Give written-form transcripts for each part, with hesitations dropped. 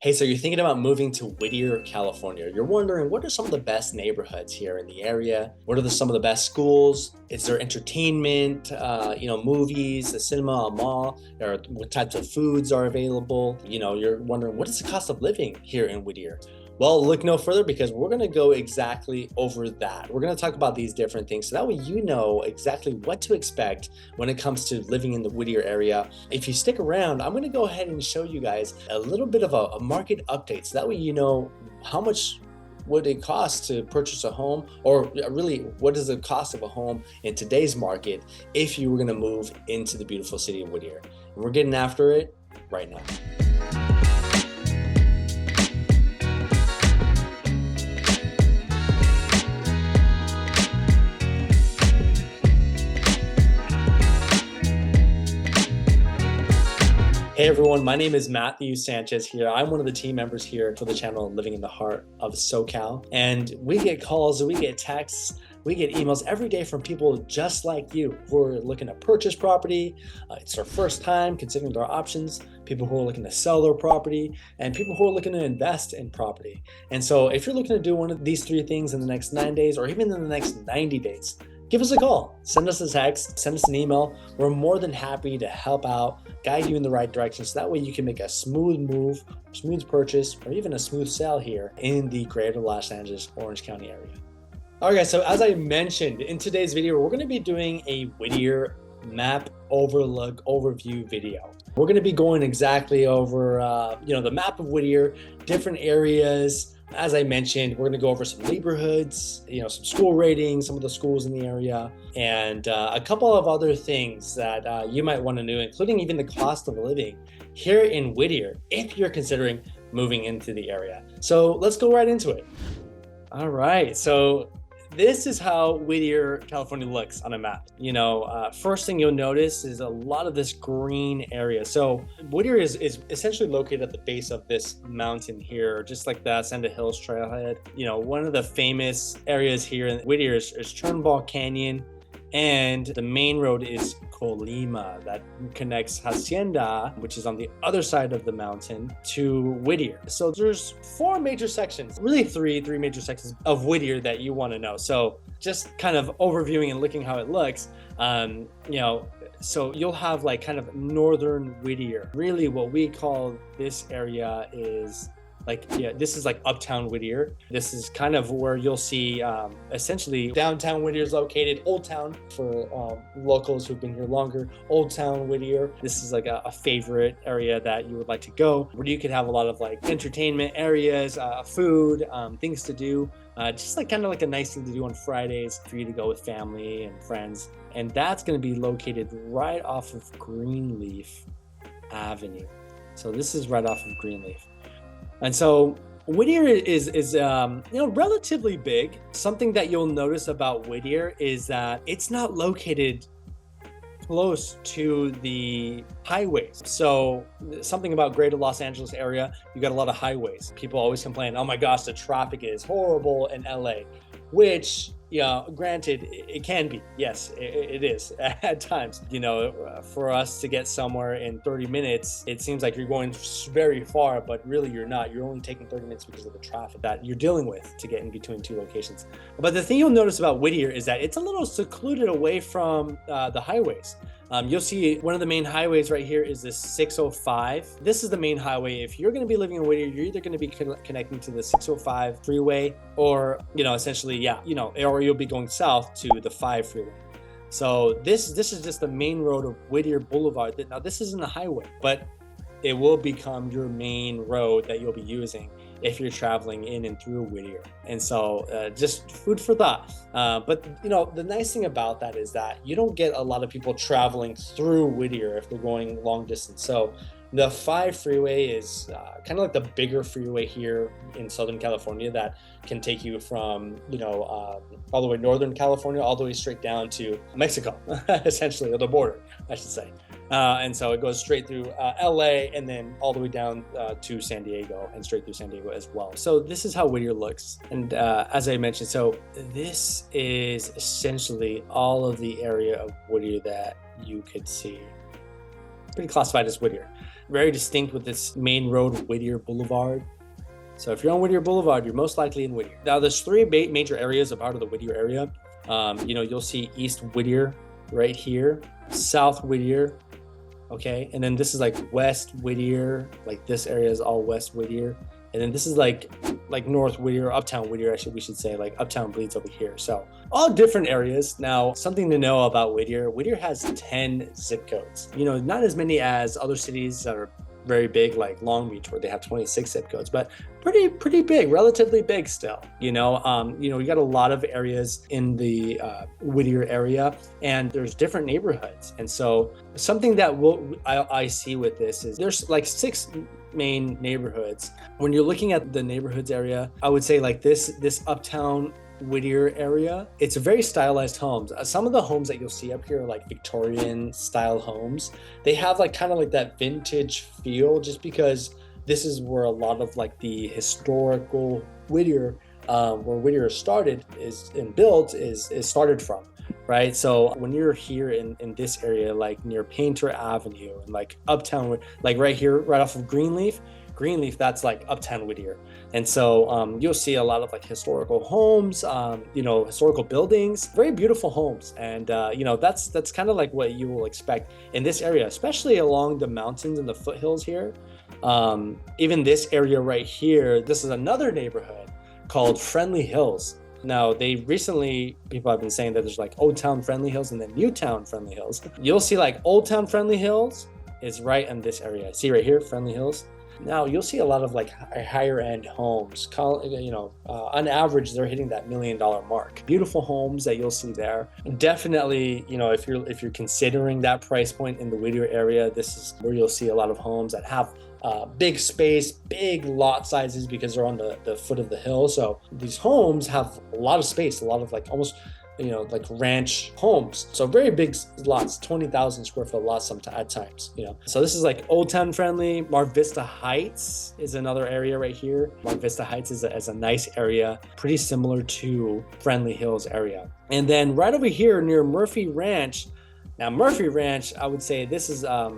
Hey, so you're thinking about moving to Whittier, California. You're wondering, what are some of the best neighborhoods here in the area? What are some of the best schools? Is there entertainment, movies, a cinema, a mall? Or what types of foods are available? You're wondering, what is the cost of living here in Whittier? Well, look no further because we're going to go exactly over that. We're going to talk about these different things so that way you know exactly what to expect when it comes to living in the Whittier area. If you stick around, I'm going to go ahead and show you guys a little bit of a market update so that way you know how much would it cost to purchase a home, or really what is the cost of a home in today's market if you were going to move into the beautiful city of Whittier. And we're getting after it right now. Hey everyone, my name is Matthew Sanchez here. I'm one of the team members here for the channel Living in the Heart of SoCal. And we get calls, we get texts, we get emails every day from people just like you who are looking to purchase property. It's their first time considering their options, people who are looking to sell their property, and people who are looking to invest in property. And so if you're looking to do one of these three things in the next 9 days or even in the next 90 days, give us a call, send us a text, send us an email. We're more than happy to help out, guide you in the right direction so that way you can make a smooth move, smooth purchase, or even a smooth sale here in the greater Los Angeles, Orange County area. All right, guys, so as I mentioned in today's video, we're going to be doing a Whittier map overview video. We're going to be going exactly over, the map of Whittier, different areas. As I mentioned, we're going to go over some neighborhoods, some school ratings, some of the schools in the area, and a couple of other things that you might want to know, including even the cost of living here in Whittier if you're considering moving into the area. So let's go right into it. All right, so this is how Whittier, California looks on a map. First thing you'll notice is a lot of this green area. So Whittier is essentially located at the base of this mountain here, just like the Ascenda Hills trailhead. One of the famous areas here in Whittier is Turnbull Canyon, and the main road is Colima that connects Hacienda, which is on the other side of the mountain, to Whittier. So there's four major sections, really three major sections of Whittier that you want to know. So just kind of overviewing and looking how it looks, so you'll have like kind of northern Whittier. Really what we call this area is this is like uptown Whittier. This is kind of where you'll see essentially downtown Whittier is located. Old Town for locals who've been here longer. Old Town Whittier. This is like a favorite area that you would like to go, where you could have a lot of like entertainment areas, food, things to do. Just like kind of like a nice thing to do on Fridays for you to go with family and friends. And that's going to be located right off of Greenleaf Avenue. So this is right off of Greenleaf. And so Whittier is relatively big. Something that you'll notice about Whittier is that it's not located close to the highways. So something about greater Los Angeles area, you got a lot of highways. People always complain, oh my gosh, the traffic is horrible in LA, which, granted, it can be. Yes, it is at times. For us to get somewhere in 30 minutes, it seems like you're going very far, but really you're not. You're only taking 30 minutes because of the traffic that you're dealing with to get in between two locations. But the thing you'll notice about Whittier is that it's a little secluded away from the highways. You'll see one of the main highways right here is this 605. This is the main highway. If you're going to be living in Whittier, you're either going to be connecting to the 605 freeway or, essentially, or you'll be going south to the 5 freeway. So this is just the main road of Whittier Boulevard. Now, this isn't a highway, but it will become your main road that you'll be using if you're traveling in and through Whittier. And so just food for thought. But the nice thing about that is that you don't get a lot of people traveling through Whittier if they're going long distance. So the 5 freeway is kind of like the bigger freeway here in Southern California that can take you from, all the way Northern California, all the way straight down to Mexico, essentially, or the border, I should say. And so it goes straight through LA and then all the way down to San Diego and straight through San Diego as well. So this is how Whittier looks. And as I mentioned, so this is essentially all of the area of Whittier that you could see. Pretty classified as Whittier. very distinct with this main road, Whittier Boulevard. So if you're on Whittier Boulevard, you're most likely in Whittier. Now there's three major areas of part of the Whittier area. You'll see East Whittier right here, South Whittier, okay? And then this is like West Whittier, like this area is all West Whittier. And then this is like North Whittier, Uptown Whittier, we should say, like Uptown bleeds over here. So all different areas. Now, something to know about Whittier. Whittier has 10 zip codes. Not as many as other cities that are very big, like Long Beach, where they have 26 zip codes, but pretty big, relatively big still. We got a lot of areas in the Whittier area, and there's different neighborhoods. And so something that I see with this is there's like 6 main neighborhoods. When you're looking at the neighborhoods area, I would say like this Uptown Whittier area, it's very stylized homes. Some of the homes that you'll see up here are like Victorian style homes. They have like kind of like that vintage feel, just because this is where a lot of like the historical Whittier, where Whittier started is started from, right? So when you're here in this area, like near Painter Avenue and like Uptown, like right here, right off of Greenleaf, that's like Uptown Whittier. And so you'll see a lot of like historical homes, historical buildings, very beautiful homes. And that's kind of like what you will expect in this area, especially along the mountains and the foothills here. Even this area right here, this is another neighborhood called Friendly Hills. Now, people have been saying that there's like Old Town Friendly Hills and then New Town Friendly Hills. You'll see like Old Town Friendly Hills is right in this area. See right here, Friendly Hills. Now you'll see a lot of like higher end homes. On average, they're hitting that $1 million mark. Beautiful homes that you'll see there. Definitely, if you're considering that price point in the Whittier area, this is where you'll see a lot of homes that have big space, big lot sizes, because they're on the foot of the hill. So these homes have a lot of space, a lot of like almost like ranch homes. So very big lots, 20,000 square foot lots at times, So this is like Old Town friendly. Mar Vista Heights is another area right here. Mar Vista Heights is a nice area, pretty similar to Friendly Hills area. And then right over here near Murphy Ranch. Now, Murphy Ranch, I would say this is a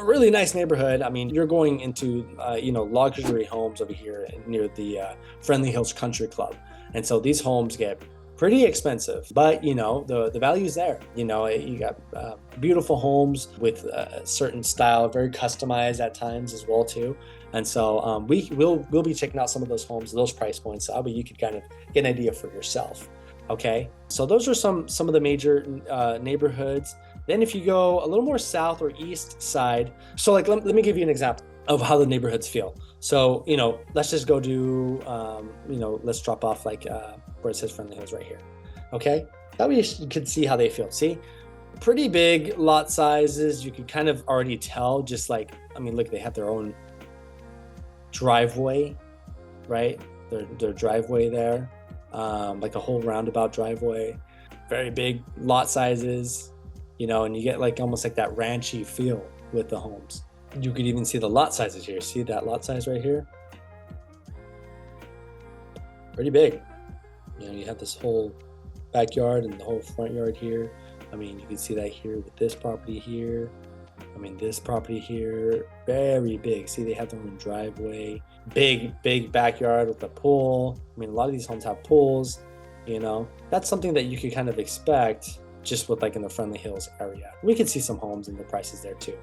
really nice neighborhood. I mean, you're going into, luxury homes over here near the Friendly Hills Country Club. And so these homes get pretty expensive, but the value is there. You got beautiful homes with a certain style, very customized at times as well too. And so we'll be checking out some of those homes, those price points, so you could kind of get an idea for yourself. Okay, so those are some of the major neighborhoods. Then if you go a little more south or east side, so like let me give you an example of how the neighborhoods feel. So let's just go do let's drop off like where it says Friendly Hills right here. Okay, that way you could see how they feel. See, pretty big lot sizes. You could kind of already tell, just like, look, they have their own driveway, right? Their driveway there, like a whole roundabout driveway. Very big lot sizes, and you get like almost like that ranchy feel with the homes. You could even see the lot sizes here. See that lot size right here? Pretty big. You have this whole backyard and the whole front yard here. You can see that here with this property here. This property here, very big. See, they have their own driveway, big backyard with a pool. A lot of these homes have pools, That's something that you could kind of expect just with like in the Friendly Hills area. We could see some homes and the prices there too.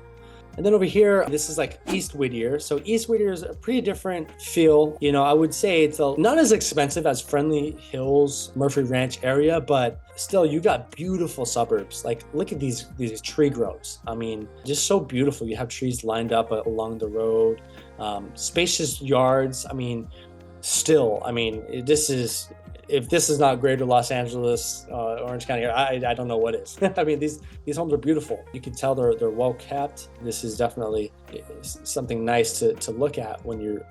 And then over here, this is like East Whittier. So East Whittier is a pretty different feel. I would say it's not as expensive as Friendly Hills, Murphy Ranch area, but still you got beautiful suburbs. Like look at these tree groves. Just so beautiful. You have trees lined up along the road, spacious yards. If this is not Greater Los Angeles, Orange County, I don't know what is. These homes are beautiful. You can tell they're well kept. This is definitely something nice to look at when you're,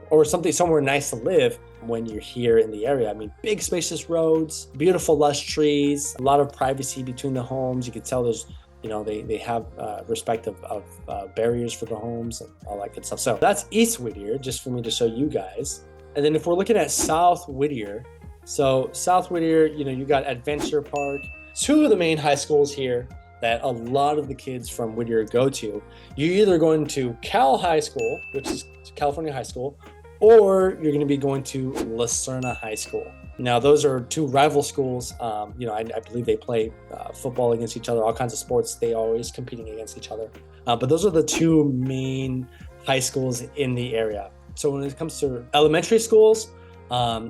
or somewhere nice to live when you're here in the area. Big spacious roads, beautiful lush trees, a lot of privacy between the homes. You can tell there's, they have respect of barriers for the homes and all that good stuff. So that's East Whittier, just for me to show you guys. And then if we're looking at South Whittier, so South Whittier, you got Adventure Park, 2 of the main high schools here. that a lot of the kids from Whittier go to. You're either going to Cal High School, which is California High School, or you're going to be going to Lucerna High School. Now, those are two rival schools. I believe they play football against each other, all kinds of sports. They are always competing against each other. But those are the two main high schools in the area. So when it comes to elementary schools,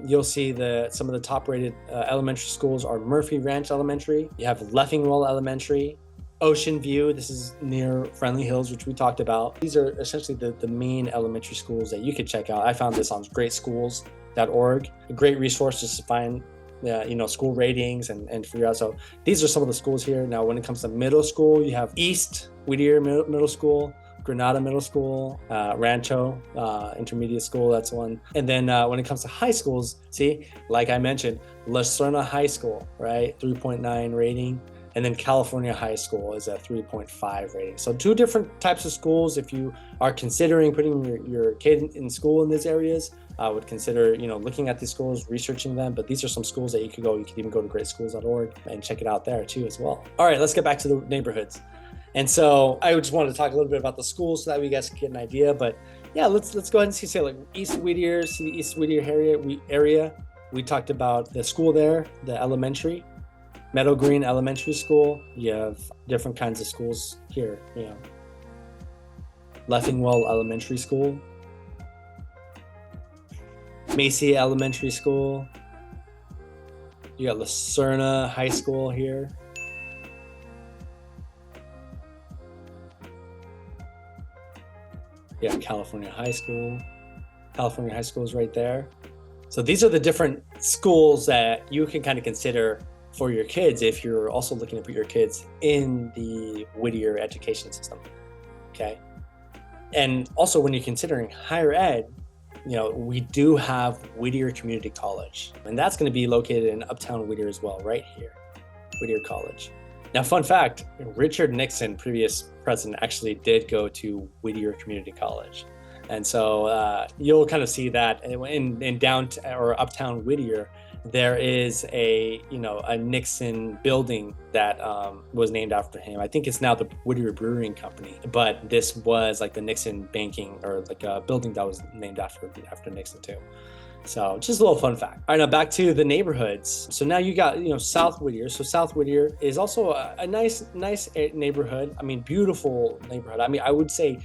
you'll see some of the top rated elementary schools are Murphy Ranch Elementary. You have Leffingwell Elementary, Ocean View. This is near Friendly Hills, which we talked about. These are essentially the main elementary schools that you could check out. I found this on greatschools.org, a great resource just to find school ratings and figure out. So these are some of the schools here. Now, when it comes to middle school, you have East Whittier Middle School, Granada Middle School, Rancho Intermediate School, that's one. And then when it comes to high schools, see, like I mentioned, Lucerna High School, right? 3.9 rating. And then California High School is a 3.5 rating. So two different types of schools. If you are considering putting your kid in school in these areas, I would consider, looking at these schools, researching them. But these are some schools that you could go. You could even go to greatschools.org and check it out there too as well. All right, let's get back to the neighborhoods. And so I just wanted to talk a little bit about the schools so that you guys can get an idea. But yeah, let's go ahead and see like East Whittier, see the East Whittier area. We talked about the school there, the elementary. Meadow Green Elementary School. You have different kinds of schools here, Leffingwell Elementary School, Macy Elementary School. You got Lucerna High School here. You have California High School. California High School is right there. So these are the different schools that you can kind of consider for your kids if you're also looking to put your kids in the Whittier education system, okay? And also when you're considering higher ed, we do have Whittier Community College, and that's going to be located in Uptown Whittier as well, right here, Whittier College. Now, fun fact, Richard Nixon, previous president, actually did go to Whittier Community College. And so you'll kind of see that in downtown or Uptown Whittier, there is a Nixon building that was named after him. I think it's now the Whittier Brewing Company, but this was like the Nixon banking or like a building that was named after Nixon too. So just a little fun fact. All right, now back to the neighborhoods. So now you got South Whittier. So South Whittier is also a nice neighborhood. I mean, beautiful neighborhood. I mean, I would say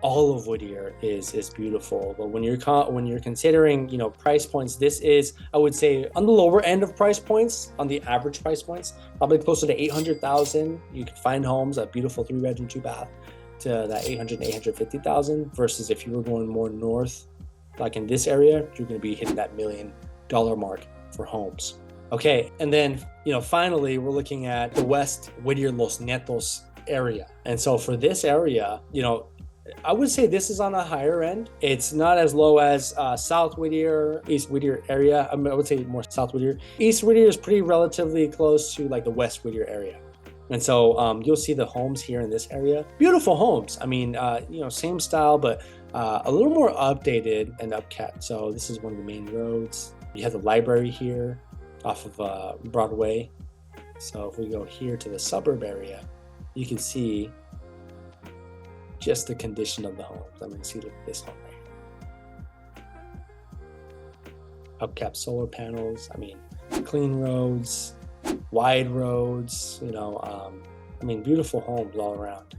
all of Whittier is beautiful, but when you're considering price points, this is, I would say, on the lower end of price points, on the average price points, probably closer to $800,000. You can find homes, a beautiful 3-bedroom 2-bath, to that $800,000 to $850,000. Versus if you were going more north, like in this area, you're going to be hitting that $1 million mark for homes. Okay, and then finally, we're looking at the West Whittier Los Nietos area, and so for this area, I would say this is on a higher end. It's not as low as South Whittier, East Whittier area. I would say more South Whittier. East Whittier is pretty relatively close to like the West Whittier area. And so you'll see the homes here in this area. Beautiful homes. I mean, same style, but a little more updated and upkept. So this is one of the main roads. You have the library here off of Broadway. So if we go here to the suburb area, you can see just the condition of the homes. I mean, see this home right here. Upkept solar panels. I mean, clean roads, wide roads. I mean, beautiful homes all around.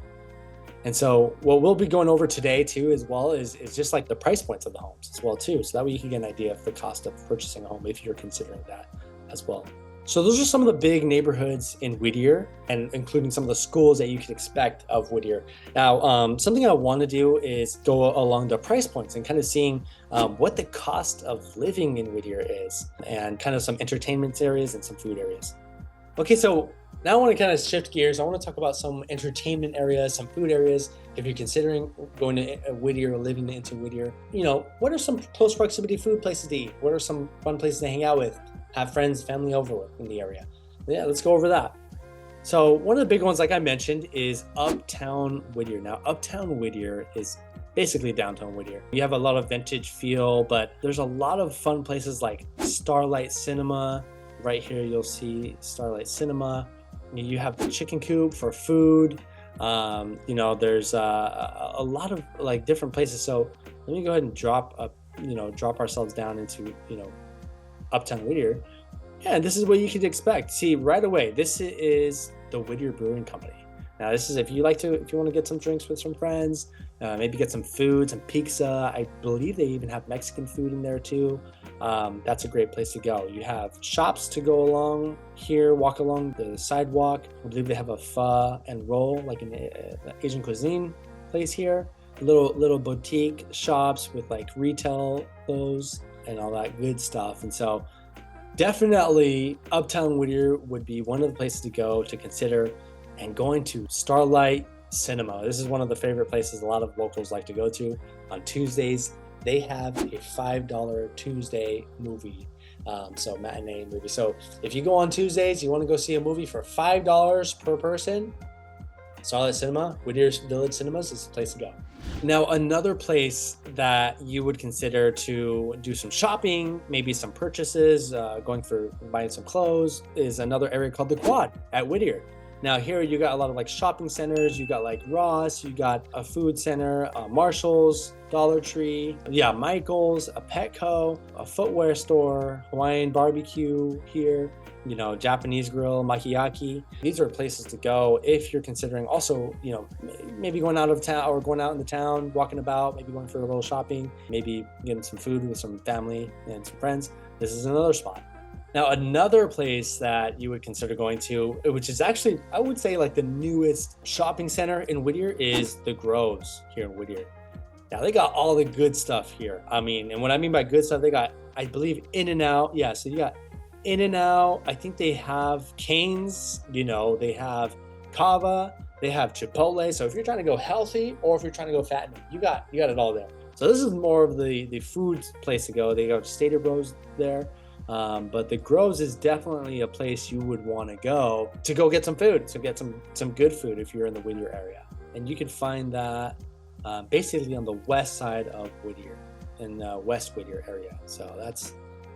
And so, what we'll be going over today too, as well, is just like the price points of the homes as well too. So that way you can get an idea of the cost of purchasing a home if you're considering that as well. So those are some of the big neighborhoods in Whittier, and including some of the schools that you can expect of Whittier. Now, something I want to do is go along the price points and kind of seeing what the cost of living in Whittier is, and kind of some entertainment areas and some food areas. Okay, so now I want to kind of shift gears. I want to talk about some entertainment areas, some food areas. If you're considering going to Whittier or living into Whittier, what are some close proximity food places to eat? What are some fun places to hang out with? Have friends, family over in the area. Yeah, let's go over that. So one of the big ones, like I mentioned, is Uptown Whittier. Now, Uptown Whittier is basically downtown Whittier. You have a lot of vintage feel, but there's a lot of fun places like Starlight Cinema. Right here, you'll see Starlight Cinema. You have the chicken coop for food. There's a lot of like different places. So let me go ahead and drop ourselves down into, Uptown Whittier. Yeah, and this is what you could expect. See, right away, this is the Whittier Brewing Company. Now, this is if you want to get some drinks with some friends, maybe get some food, some pizza. I believe they even have Mexican food in there too. That's a great place to go. You have shops to go along here, walk along the sidewalk. I believe they have a pho and roll, like an Asian cuisine place here. Little boutique shops with like retail clothes and all that good stuff. And so definitely Uptown Whittier would be one of the places to go to consider, and going to Starlight Cinema. This is one of the favorite places a lot of locals like to go to on Tuesdays. They have a $5 Tuesday movie, so matinee movie. So if you go on Tuesdays, you want to go see a movie for $5 per person, Starlight Cinema, Whittier Village Cinemas is the place to go. Now, another place that you would consider to do some shopping, maybe some purchases, buying some clothes, is another area called the Quad at Whittier. Now here you got a lot of like shopping centers. You got like Ross, you got a food center, Marshall's, Dollar Tree, Michael's, a Petco, a footwear store, Hawaiian barbecue here, Japanese grill, Makiyaki. These are places to go if you're considering also, maybe going out of town or going out in the town, walking about, maybe going for a little shopping, maybe getting some food with some family and some friends. This is another spot. Now, another place that you would consider going to, which is actually, I would say like the newest shopping center in Whittier, is the Groves here in Whittier. Now, they got all the good stuff here. And what I mean by good stuff, they got, I believe, In-N-Out. Yeah, so you got In-N-Out. I think they have Cane's, they have Kava, they have Chipotle. So if you're trying to go healthy or if you're trying to go fat, you got it all there. So this is more of the food place to go. They got Stater Bros there. But the Groves is definitely a place you would want to go get some food, to get some good food if you're in the Whittier area. And you can find that basically on the west side of Whittier, in the West Whittier area. So that's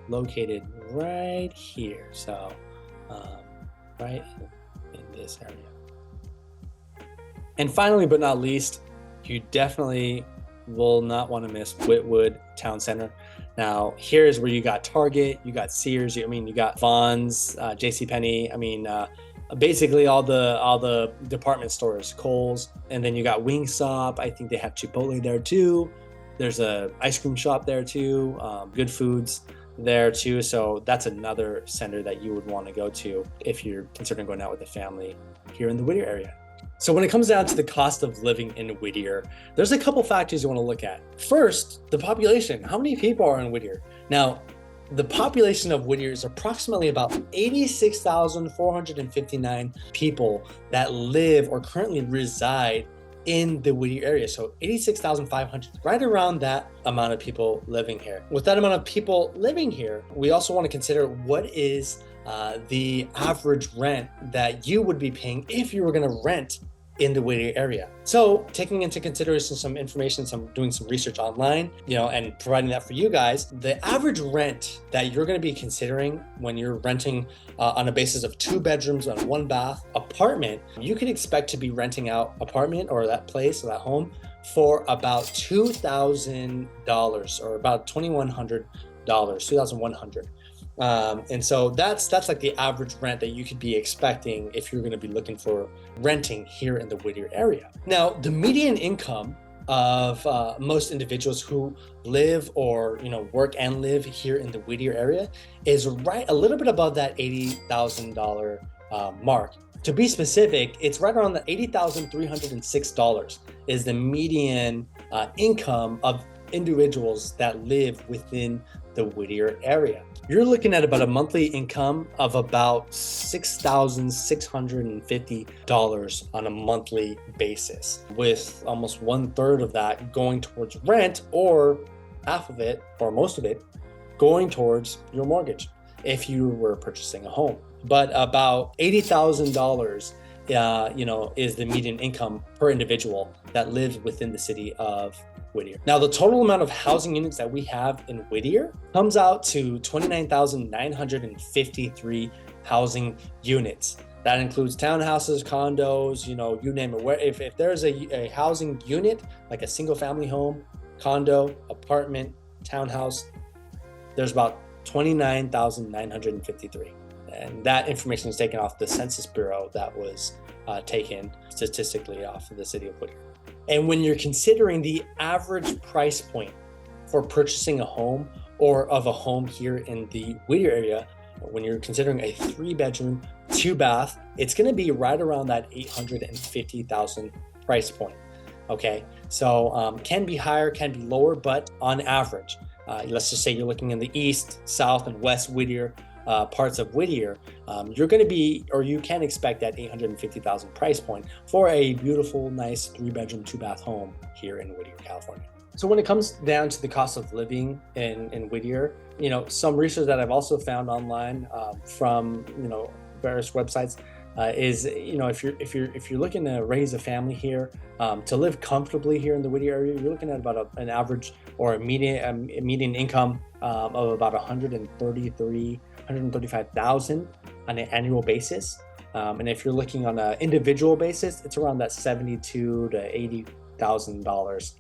located right here. So right in this area. And finally, but not least, you definitely will not want to miss Whitwood Town Center. Now, here's where you got Target, you got Sears, you got Vons, JCPenney, basically all the department stores, Kohl's, and then you got Wingstop. I think they have Chipotle there too. There's a ice cream shop there too, Good Foods there too. So that's another center that you would want to go to if you're considering going out with a family here in the Whittier area. So when it comes down to the cost of living in Whittier, there's a couple factors you want to look at. First, the population. How many people are in Whittier? Now, the population of Whittier is approximately about 86,459 people that live or currently reside in the Whittier area. So 86,500, right around that amount of people living here. With that amount of people living here, we also want to consider what is the average rent that you would be paying if you were going to rent in the Whittier area. So taking into consideration some information, doing some research online, and providing that for you guys, the average rent that you're going to be considering when you're renting on a basis of 2 bedrooms and 1 bath apartment, you can expect to be renting out apartment or that place or that home for about $2,000 or about $2,100, $2,100. And so that's like the average rent that you could be expecting if you're going to be looking for renting here in the Whittier area. Now, the median income of most individuals who live or work and live here in the Whittier area is right a little bit above that $80,000 mark. To be specific, it's right around the $80,306 is the median income of individuals that live within the Whittier area. You're looking at about a monthly income of about $6,650 on a monthly basis, with almost 1/3 of that going towards rent, or half of it, or most of it, going towards your mortgage if you were purchasing a home. But about $80,000 is the median income per individual that lives within the city of Whittier. Now, the total amount of housing units that we have in Whittier comes out to 29,953 housing units. That includes townhouses, condos, you name it. Where if there's a housing unit, like a single family home, condo, apartment, townhouse, there's about 29,953. And that information is taken off the Census Bureau that was taken statistically off of the city of Whittier. And when you're considering the average price point for purchasing a home or of a home here in the Whittier area, when you're considering a 3-bedroom, 2-bath, it's going to be right around that 850,000 price point. Okay, so can be higher, can be lower, but on average, let's just say you're looking in the east, south, and west Whittier parts of Whittier, you're going to be, or you can expect that 850,000 price point for a beautiful, nice 3-bedroom, 2-bath home here in Whittier, California. So when it comes down to the cost of living in Whittier, some research that I've also found online from various websites is if you're looking to raise a family here, to live comfortably here in the Whittier area, you're looking at about an average or a median income of about 135,000 on an annual basis. And if you're looking on an individual basis, it's around that $72,000 to $80,000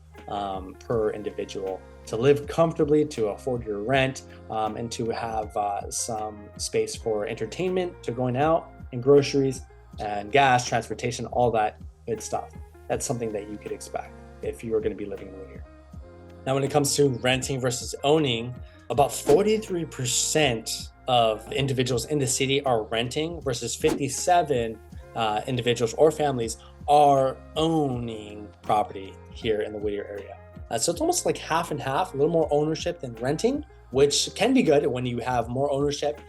per individual to live comfortably, to afford your rent, and to have some space for entertainment, to going out, and groceries and gas, transportation, all that good stuff. That's something that you could expect if you were going to be living in Whittier. Now, when it comes to renting versus owning, about 43% of individuals in the city are renting versus 57 individuals or families are owning property here in the Whittier area. So it's almost like half and half, a little more ownership than renting, which can be good when you have more ownership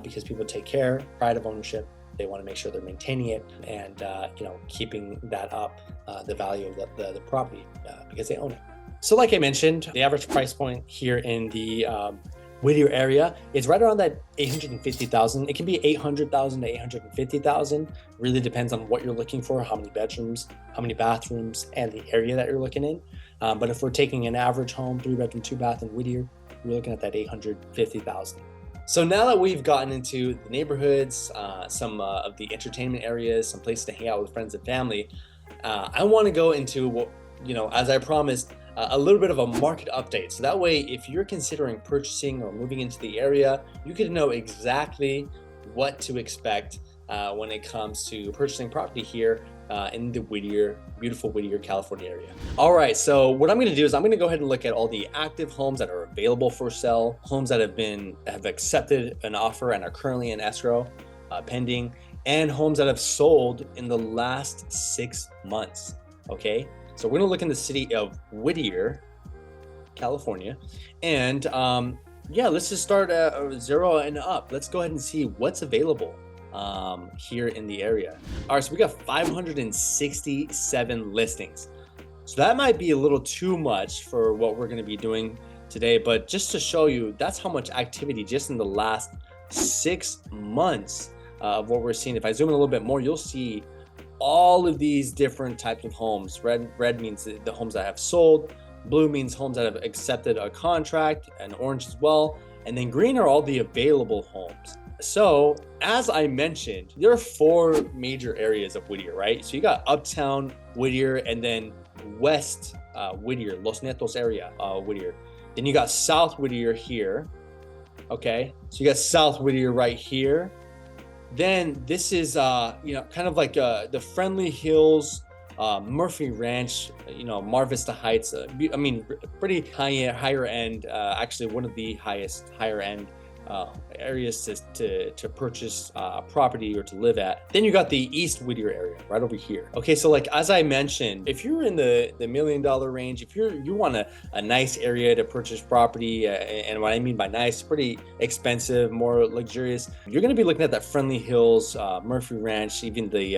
because people take care, pride of ownership. They want to make sure they're maintaining it and keeping that up, the value of the property because they own it. So like I mentioned, the average price point here in the Whittier area is right around that 850,000. It can be 800,000 to 850,000. Really depends on what you're looking for, how many bedrooms, how many bathrooms, and the area that you're looking in. But if we're taking an average home, 3-bedroom, 2-bath in Whittier, we're looking at that 850,000. So now that we've gotten into the neighborhoods, some of the entertainment areas, some places to hang out with friends and family, I want to go into, as I promised, a little bit of a market update. So that way, if you're considering purchasing or moving into the area, you can know exactly what to expect when it comes to purchasing property here in the beautiful Whittier, California area. All right, so what I'm going to do is I'm going to go ahead and look at all the active homes that are available for sale, homes that have accepted an offer and are currently in escrow, pending, and homes that have sold in the last 6 months. Okay, so we're going to look in the city of Whittier, California, and let's just start at 0 and up. Let's go ahead and see what's available here in the area. All right, so we got 567 listings. So that might be a little too much for what we're going to be doing today, but just to show you, that's how much activity just in the last 6 months of what we're seeing. If I zoom in a little bit more, you'll see all of these different types of homes. Red means the homes that have sold, blue means homes that have accepted a contract, and orange as well, and then green are all the available homes. So as I mentioned, there are 4 major areas of Whittier, right? So you got Uptown Whittier, and then West Whittier, Los Netos area, Whittier. Then you got South Whittier here. Okay, so you got South Whittier right here. Then this is kind of like the Friendly Hills, Murphy Ranch, Mar Vista Heights. Pretty higher end. Actually, one of the higher end areas to purchase property or to live at. Then you got the East Whittier area right over here. Okay, so like as I mentioned, if you're in the $1 million range, if you want a nice area to purchase property, and what I mean by nice, pretty expensive, more luxurious, you're going to be looking at that Friendly Hills, Murphy Ranch, even the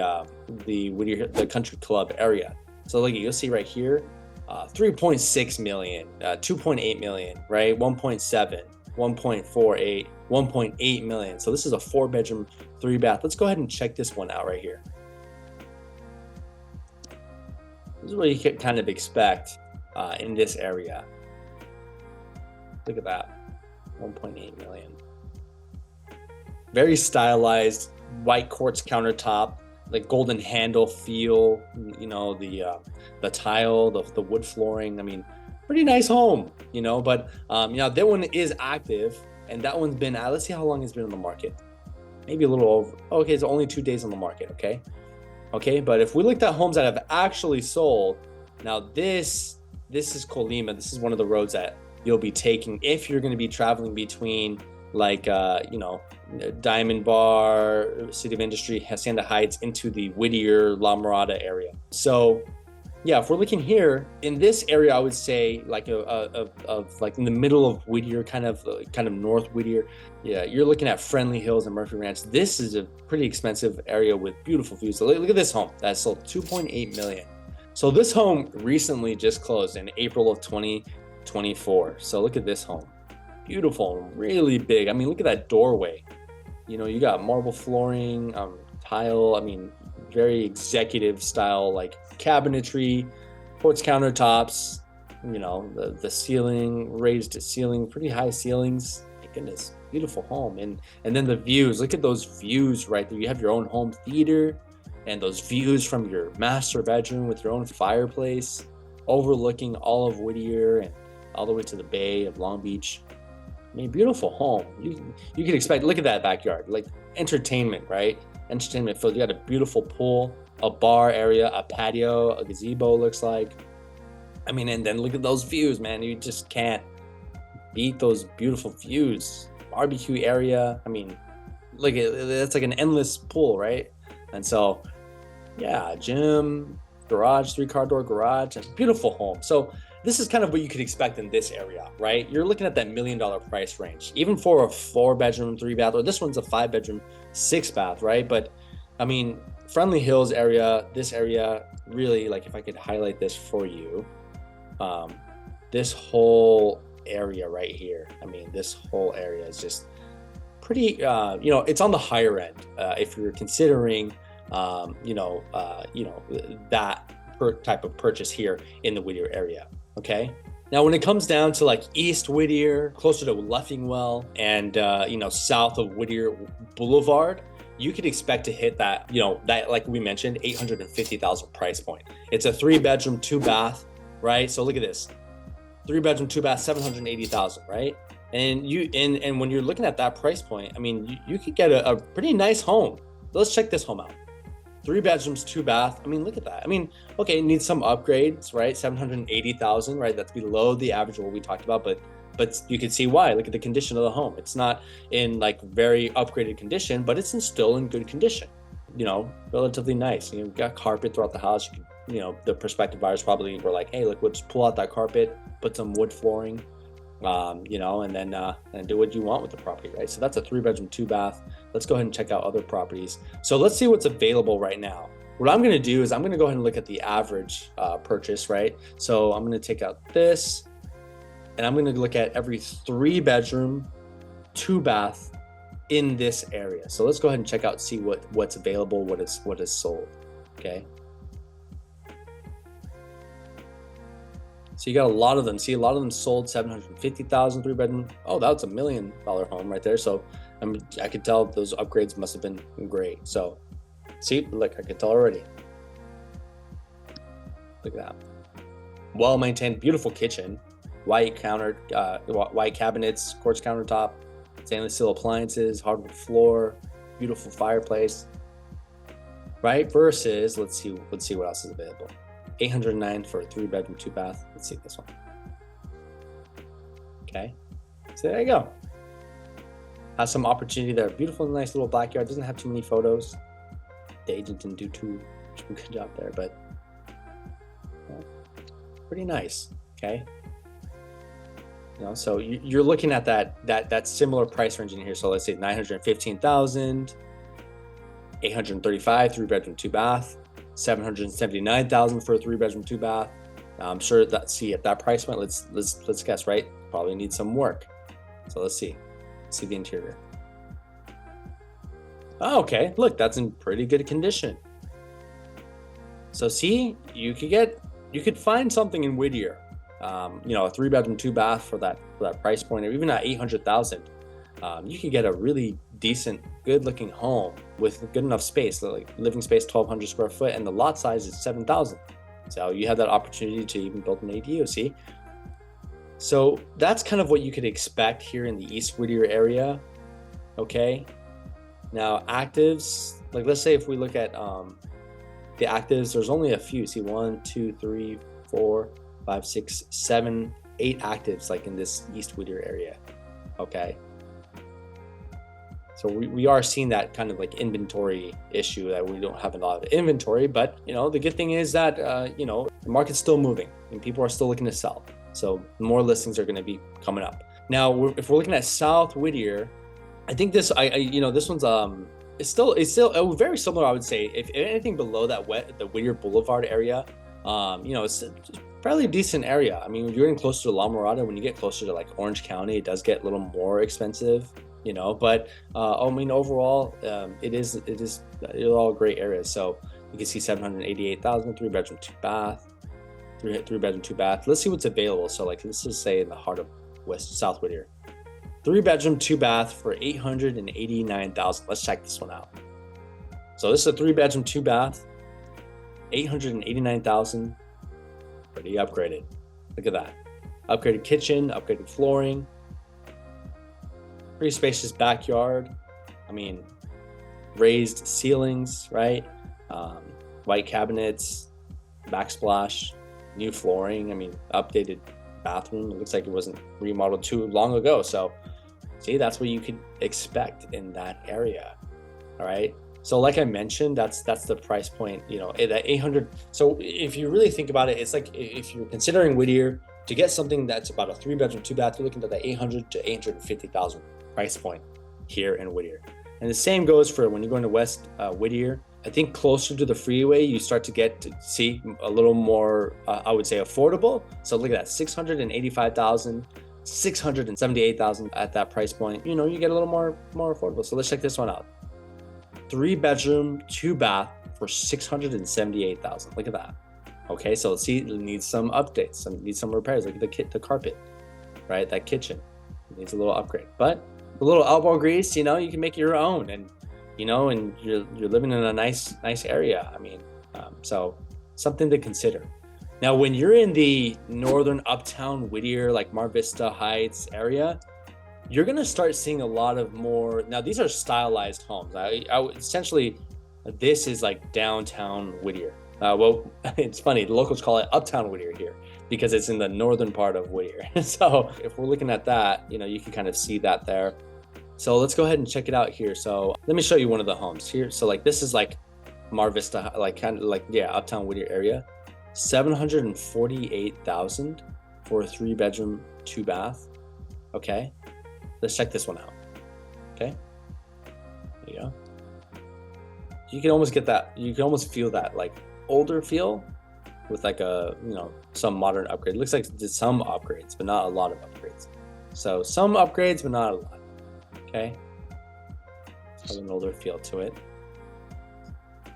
Whittier, the Country Club area. So like you'll see right here, 3.6 million, 2.8 million, right? 1.7. 1.48, 1.8 million. So this is a 4-bedroom, 3-bath. Let's go ahead and check this one out right here. This is what you could kind of expect in this area. Look at that, 1.8 million. Very stylized, white quartz countertop, the golden handle feel, you know, the tile, the wood flooring. I mean, pretty nice home, you know. But you know, that one is active, and that one's been let's see how long it's been on the market. Maybe a little over. Okay, it's only 2 days on the market. Okay, but if we looked at homes that have actually sold, now this is Colima. This is one of the roads that you'll be taking if you're going to be traveling between, like, you know, Diamond Bar, City of Industry, Hacienda Heights, into the Whittier, La Mirada area. So yeah, if we're looking here in this area, I would say like like in the middle of Whittier, kind of North Whittier. Yeah, you're looking at Friendly Hills and Murphy Ranch. This is a pretty expensive area with beautiful views. So look at this home that sold 2.8 million. So this home recently just closed in April of 2024. So look at this home. Beautiful, really big. I mean, look at that doorway. You know, you got marble flooring, tile. I mean, very executive style, like cabinetry, quartz countertops. You know, the ceiling, raised ceiling, pretty high ceilings. My goodness, beautiful home. And then the views. Look at those views right there. You have your own home theater, and those views from your master bedroom with your own fireplace, overlooking all of Whittier and all the way to the bay of Long Beach. I mean, beautiful home. You can expect, look at that backyard, like entertainment, right? Entertainment filled. You got a beautiful pool, a bar area, a patio, a gazebo looks like. I mean, and then look at those views, man. You just can't beat those beautiful views. Barbecue area. I mean, look at that's like an endless pool, right? And so, yeah, gym, garage, 3-car door garage, and beautiful home. So this is kind of what you could expect in this area, right? You're looking at that $1 million price range, even for a 4-bedroom, 3-bath, or this one's a 5-bedroom, 6-bath, right? But I mean, Friendly Hills area, this area, really, like, if I could highlight this for you, this whole area right here, I mean, this whole area is just pretty, you know, it's on the higher end if you're considering, that type of purchase here in the Whittier area. Okay. Now, when it comes down to like East Whittier, closer to Leffingwell, and you know, south of Whittier Boulevard, you could expect to hit that, you know, that, like we mentioned, 850,000 price point. It's a 3-bedroom, 2-bath, right? So look at this, 3-bedroom, 2-bath, 780,000, right? And when you're looking at that price point, I mean, you could get a pretty nice home. Let's check this home out. 3 bedrooms, 2-bath. I mean, look at that. I mean, okay, it needs some upgrades, right? 780,000, right? That's below the average of what we talked about, but you can see why. Look at the condition of the home. It's not in like very upgraded condition, but it's still in good condition. You know, relatively nice. You know, you've got carpet throughout the house. You know, the prospective buyers probably were like, hey, look, let's pull out that carpet, put some wood flooring, you know, and then do what you want with the property, right? So that's a 3-bedroom, 2-bath. Let's go ahead and check out other properties. So let's see what's available right now. What I'm going to do is I'm going to go ahead and look at the average purchase, right? So I'm going to take out this, and I'm going to look at every 3-bedroom, 2-bath in this area. So let's go ahead and check out, see what's available, what is sold. Okay. So you got a lot of them. See, a lot of them sold 750,000 3-bedroom. Oh, that's $1 million home right there. So I could tell those upgrades must have been great. So see, look, I could tell already. Look at that. Well-maintained, beautiful kitchen, white cabinets, quartz countertop, stainless steel appliances, hardwood floor, beautiful fireplace, right? Versus, let's see what else is available. 809 for a 3-bedroom, 2-bath. Let's see this one. Okay, so there you go. Has some opportunity there. Beautiful, nice little backyard. Doesn't have too many photos. The agent didn't do too good job there, but pretty nice. Okay. You know, so you're looking at that similar price range in here. So let's say 915,000, 835 3-bedroom, 2-bath. 779,000 for a 3-bedroom, 2-bath. I'm sure that, see, at that price point, let's guess, right? Probably need some work. So let's see the interior. Oh, okay, look, that's in pretty good condition. So see, you could find something in Whittier, you know, a 3-bedroom, 2-bath for that price point, or even at 800,000. you can get a really decent, good looking home with good enough space, like living space 1,200 square foot, and the lot size is 7,000. So you have that opportunity to even build an ADU, see? So that's kind of what you could expect here in the East Whittier area, okay? Now actives, like let's say if we look at the actives, there's only a few. See, 1, 2, 3, 4, 5, 6, 7, 8 actives like in this East Whittier area, okay? So we are seeing that kind of like inventory issue, that we don't have a lot of inventory, but the good thing is that the market's still moving and people are still looking to sell. So more listings are going to be coming up. Now, if we're looking at South Whittier, I think this this one's it's still very similar, I would say. If anything below that the Whittier Boulevard area, it's a fairly decent area. I mean, you're getting closer to La Mirada. When you get closer to like Orange County, it does get a little more expensive, but I mean, overall, they're all great areas. So you can see 788,000, 3-bedroom, 2-bath, three-bedroom, 2-bath. Let's see what's available. So like, let's just say in the heart of South Whittier, 3-bedroom, 2-bath for 889,000. Let's check this one out. So this is a 3-bedroom, 2-bath, 889,000. Pretty upgraded. Look at that. Upgraded kitchen, upgraded flooring, pretty spacious backyard. I mean, raised ceilings, right? White cabinets, backsplash, new flooring. I mean, updated bathroom. It looks like it wasn't remodeled too long ago. So see, that's what you could expect in that area. All right. So like I mentioned, that's the price point, at 800. So if you really think about it, it's like if you're considering Whittier, to get something that's about a 3-bedroom, 2-bath, you're looking at the 800 to 850,000 price point here in Whittier. And the same goes for when you're going to West Whittier. I think closer to the freeway, you start to get to see a little more, I would say, affordable. So look at that, 685,000, 678,000 at that price point. You get a little more affordable. So let's check this one out. 3-bedroom, 2-bath for 678,000. Look at that. Okay, so see, it needs some updates, needs some repairs. Look at the carpet, right? That kitchen needs a little upgrade, but a little elbow grease, you can make your own, and and you're living in a nice area. I mean, so something to consider. Now, when you're in the northern uptown Whittier, like Mar Vista Heights area, you're gonna start seeing a lot of more. Now, these are stylized homes. Essentially, this is like downtown Whittier. Well, it's funny, the locals call it uptown Whittier here because it's in the northern part of Whittier. So if we're looking at that, you can kind of see that there. So let's go ahead and check it out here. So let me show you one of the homes here. So like, this is like Mar Vista, like kind of like, uptown Whittier area, 748,000 for a 3-bedroom, 2-bath. Okay. Let's check this one out. Okay. There you go. You can almost get that. You can almost feel that like older feel with like a, some modern upgrade. It looks like there's some upgrades, but not a lot of upgrades. So some upgrades, but not a lot. Okay. Has an older feel to it.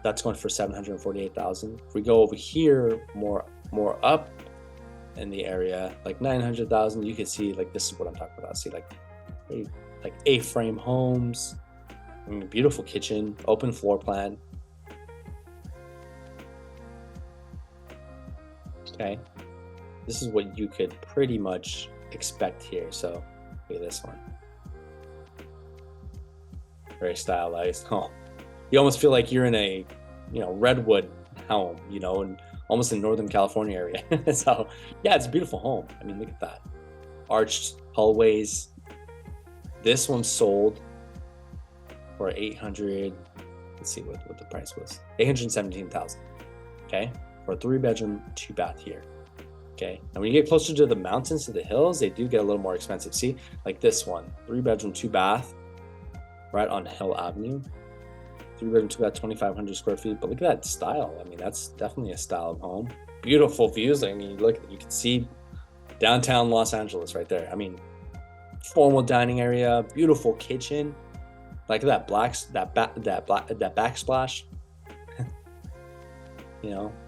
That's going for 748,000. If we go over here, more up in the area, like 900,000, you can see like, this is what I'm talking about. See like A-frame homes. I mean, beautiful kitchen, open floor plan. Okay, this is what you could pretty much expect here. So look at this one, very stylized. Oh, you almost feel like you're in a redwood home, and almost in Northern California area. So yeah, it's a beautiful home. I mean, look at that, arched hallways. This one sold for 800. Let's see what the price was. 817,000. Okay, for a 3-bedroom, 2-bath here. Okay, and when you get closer to the mountains, to the hills, they do get a little more expensive. See, like this one, 3-bedroom, 2-bath, right on Hill Avenue. 3-bedroom, 2-bath, 2,500 square feet. But look at that style. I mean, that's definitely a style of home. Beautiful views. I mean, you can see downtown Los Angeles right there. I mean, formal dining area, beautiful kitchen. Like that backsplash.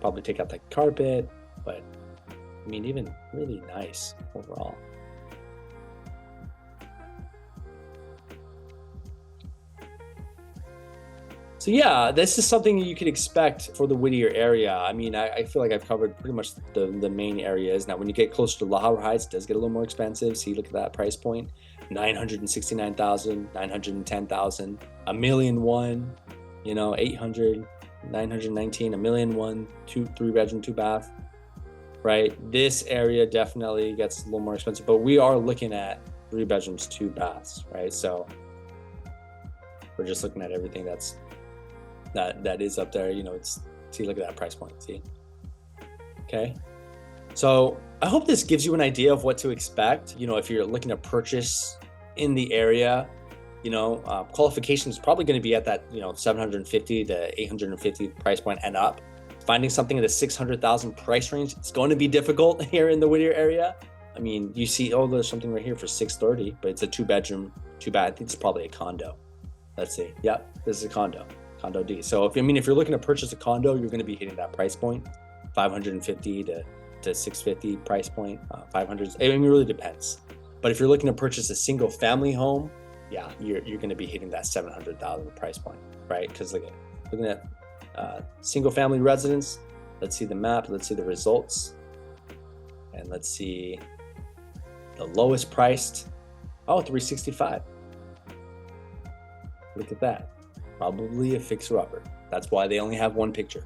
Probably take out the carpet, but I mean, even really nice overall. So yeah, this is something you could expect for the Whittier area. I mean, I feel like I've covered pretty much the main areas. Now, when you get closer to La Habra Heights, it does get a little more expensive. See, look at that price point: 969,000, 910,000, a million one, 800, 919, a million one, two, 3 bedroom, 2 bath. Right, this area definitely gets a little more expensive, but we are looking at 3 bedrooms, 2 baths, right? So we're just looking at everything that is up there. See, look at that price point. See, okay. So I hope this gives you an idea of what to expect. If you're looking to purchase in the area, qualification is probably going to be at that 750 to 850 price point and up. Finding something in the 600,000 price range, it's going to be difficult here in the Whittier area. I mean, you see, there's something right here for 630, but it's a 2 bedroom, 2 bath. I think it's probably a condo. Let's see. Yep, this is a condo D. So if you're looking to purchase a condo, you're going to be hitting that price point, 550 to 650 price point, 500. I mean, it really depends. But if you're looking to purchase a single family home, yeah, you're going to be hitting that 700,000 price point, right? Because looking at single family residence, let's see the map, let's see the results, and let's see the lowest priced. 365. Look at that. Probably a fixer-upper. That's why they only have one picture.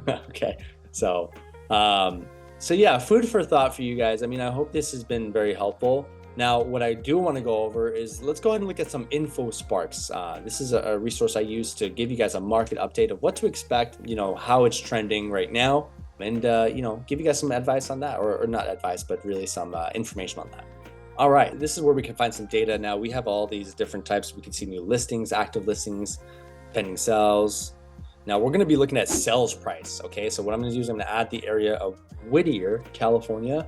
Okay, so yeah, food for thought for you guys. I mean, I hope this has been very helpful. Now, what I do want to go over is, let's go ahead and look at some info sparks. This is a resource I use to give you guys a market update of what to expect, how it's trending right now, and give you guys some advice on that, or not advice, but really some information on that. All right, this is where we can find some data. Now, we have all these different types. We can see new listings, active listings, pending sales. Now, we're going to be looking at sales price. Okay, so what I'm going to do is I'm going to add the area of Whittier, California.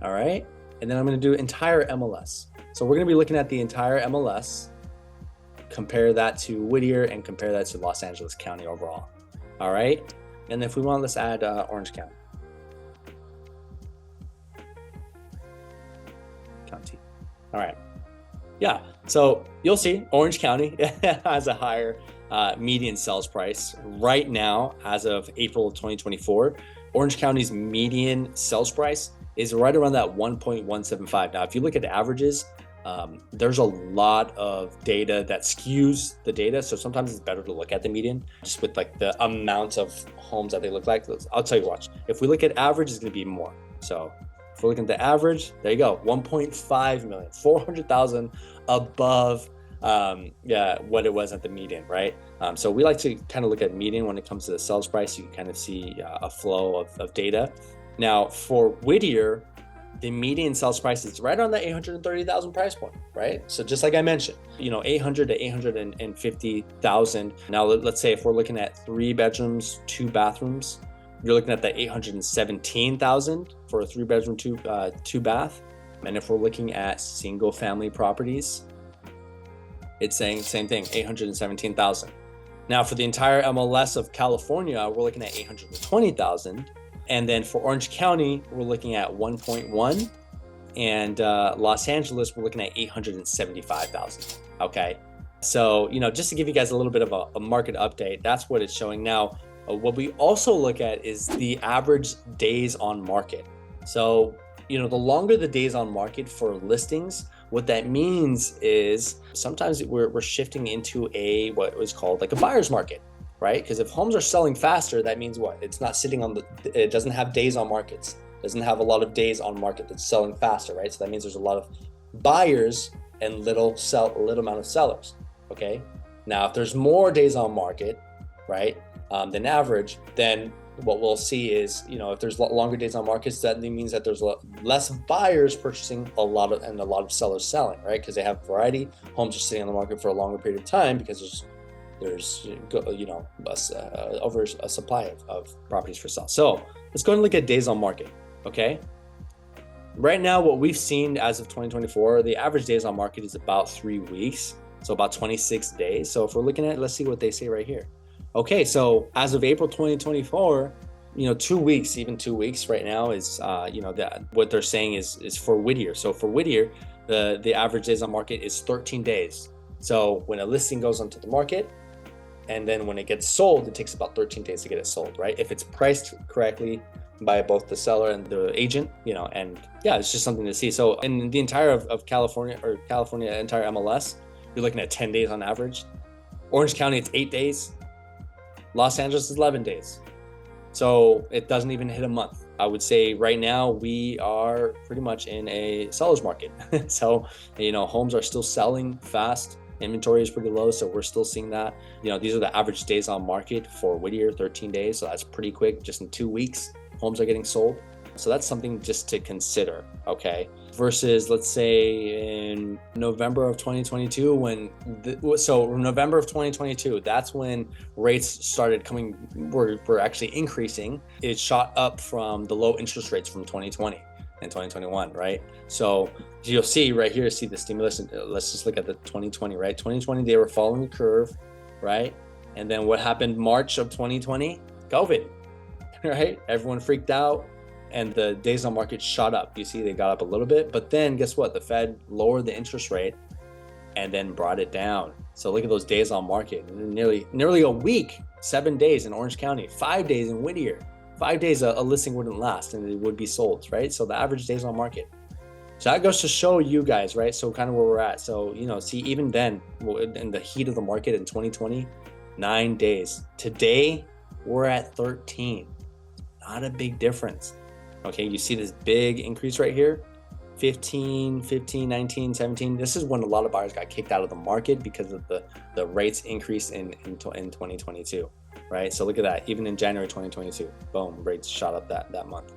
All right. And then I'm going to do entire MLS. So we're going to be looking at the entire MLS, compare that to Whittier, and compare that to Los Angeles County overall. All right. And if we want, let's add Orange County. All right. Yeah. So you'll see Orange County has a higher median sales price right now as of April of 2024. Orange County's median sales price is right around that 1.175. Now, if you look at averages, there's a lot of data that skews the data. So sometimes it's better to look at the median, just with like the amount of homes that they look like. I'll tell you, watch. If we look at average, it's going to be more. So if we're looking at the average, there you go, 1.5 million, 400,000 above what it was at the median, right? So we like to kind of look at median when it comes to the sales price. You can kind of see a flow of data. Now, for Whittier, the median sales price is right on the 830,000 price point, right? So just like I mentioned, 800 to 850,000. Now, let's say if we're looking at 3 bedrooms, 2 bathrooms, you're looking at the 817,000 for a 3 bedroom, 2 bath. And if we're looking at single family properties, it's saying same thing, 817,000. Now, for the entire MLS of California, we're looking at 820,000. And then for Orange County, we're looking at 1.1. And Los Angeles, we're looking at 875,000. Okay. So, just to give you guys a little bit of a market update, that's what it's showing now. What we also look at is the average days on market. So, the longer the days on market for listings, what that means is sometimes we're shifting into what was called like a buyer's market, right? Because if homes are selling faster, that means what? It's not sitting it doesn't have days on markets. It doesn't have a lot of days on market that's selling faster, right? So that means there's a lot of buyers and little amount of sellers, okay? Now, if there's more days on market, right, than average, then what we'll see is, if there's longer days on markets, that means that there's less buyers purchasing and a lot of sellers selling, right? Because they have variety. Homes are sitting on the market for a longer period of time because there's over a supply of properties for sale. So let's go and look at days on market, okay? Right now, what we've seen as of 2024, the average days on market is about 3 weeks, so about 26 days. So if we're looking at, let's see what they say right here. Okay, so as of April 2024, 2 weeks, even 2 weeks right now is, what they're saying is for Whittier. So for Whittier, the average days on market is 13 days. So when a listing goes onto the market, And then when it gets sold, it takes about 13 days to get it sold, right? If it's priced correctly by both the seller and the agent, and yeah, it's just something to see. So in the entire of California, or California entire MLS, you're looking at 10 days on average. Orange County, it's 8 days. Los Angeles is 11 days. So it doesn't even hit a month. I would say right now we are pretty much in a seller's market. So, homes are still selling fast. Inventory is pretty low, so we're still seeing that. These are the average days on market for Whittier, 13 days. So that's pretty quick. Just in 2 weeks, homes are getting sold. So that's something just to consider, okay? Versus, let's say in November of 2022, November of 2022, that's when rates started were actually increasing. It shot up from the low interest rates from 2020 and 2021, right? So you'll see right here, see the stimulus. Let's just look at the 2020, right? 2020, they were following the curve, right? And then what happened March of 2020? COVID, right? Everyone freaked out and the days on market shot up. You see, they got up a little bit, but then guess what? The Fed lowered the interest rate and then brought it down. So look at those days on market, nearly a week, 7 days in Orange County, 5 days in Whittier. 5 days a listing wouldn't last and it would be sold, right? So the average days on market. So that goes to show you guys, right? So kind of where we're at. So, see, even then, in the heat of the market in 2020, 9 days. Today, we're at 13. Not a big difference. Okay, you see this big increase right here, 15, 19, 17. This is when a lot of buyers got kicked out of the market because of the rates increase in 2022, right? So look at that, even in January 2022, boom, rates shot up that month.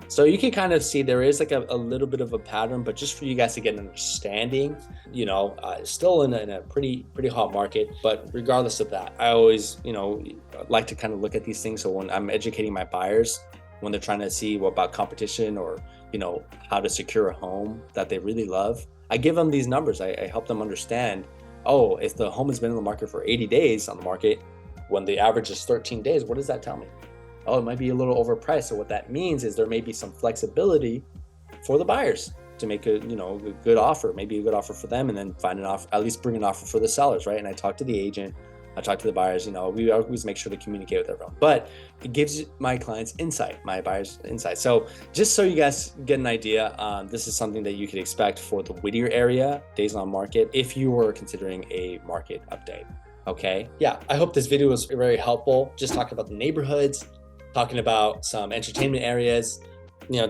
So you can kind of see there is like a little bit of a pattern, but just for you guys to get an understanding, still in a pretty hot market. But regardless of that, I always, like to kind of look at these things. So when I'm educating my buyers, when they're trying to see what about competition or, how to secure a home that they really love, I give them these numbers. I help them understand, oh, if the home has been in the market for 80 days on the market, when the average is 13 days, what does that tell me? Oh, it might be a little overpriced. So what that means is there may be some flexibility for the buyers to make a good offer, maybe a good offer for them, and then find an offer, at least bring an offer for the sellers, right? And I talk to the agent, I talk to the buyers, we always make sure to communicate with everyone, but it gives my clients insight, my buyers insight. So just so you guys get an idea, this is something that you could expect for the Whittier area, days on market, if you were considering a market update. Okay. Yeah. I hope this video was very helpful. Just talking about the neighborhoods, talking about some entertainment areas,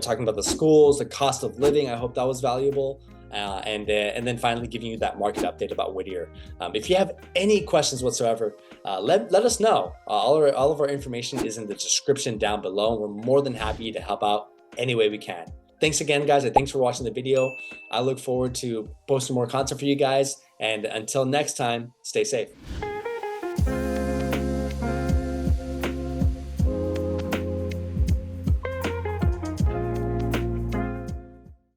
talking about the schools, the cost of living. I hope that was valuable. And then finally giving you that market update about Whittier. If you have any questions whatsoever, let us know. All of our information is in the description down below. We're more than happy to help out any way we can. Thanks again, guys, and thanks for watching the video. I look forward to posting more content for you guys. And until next time, stay safe.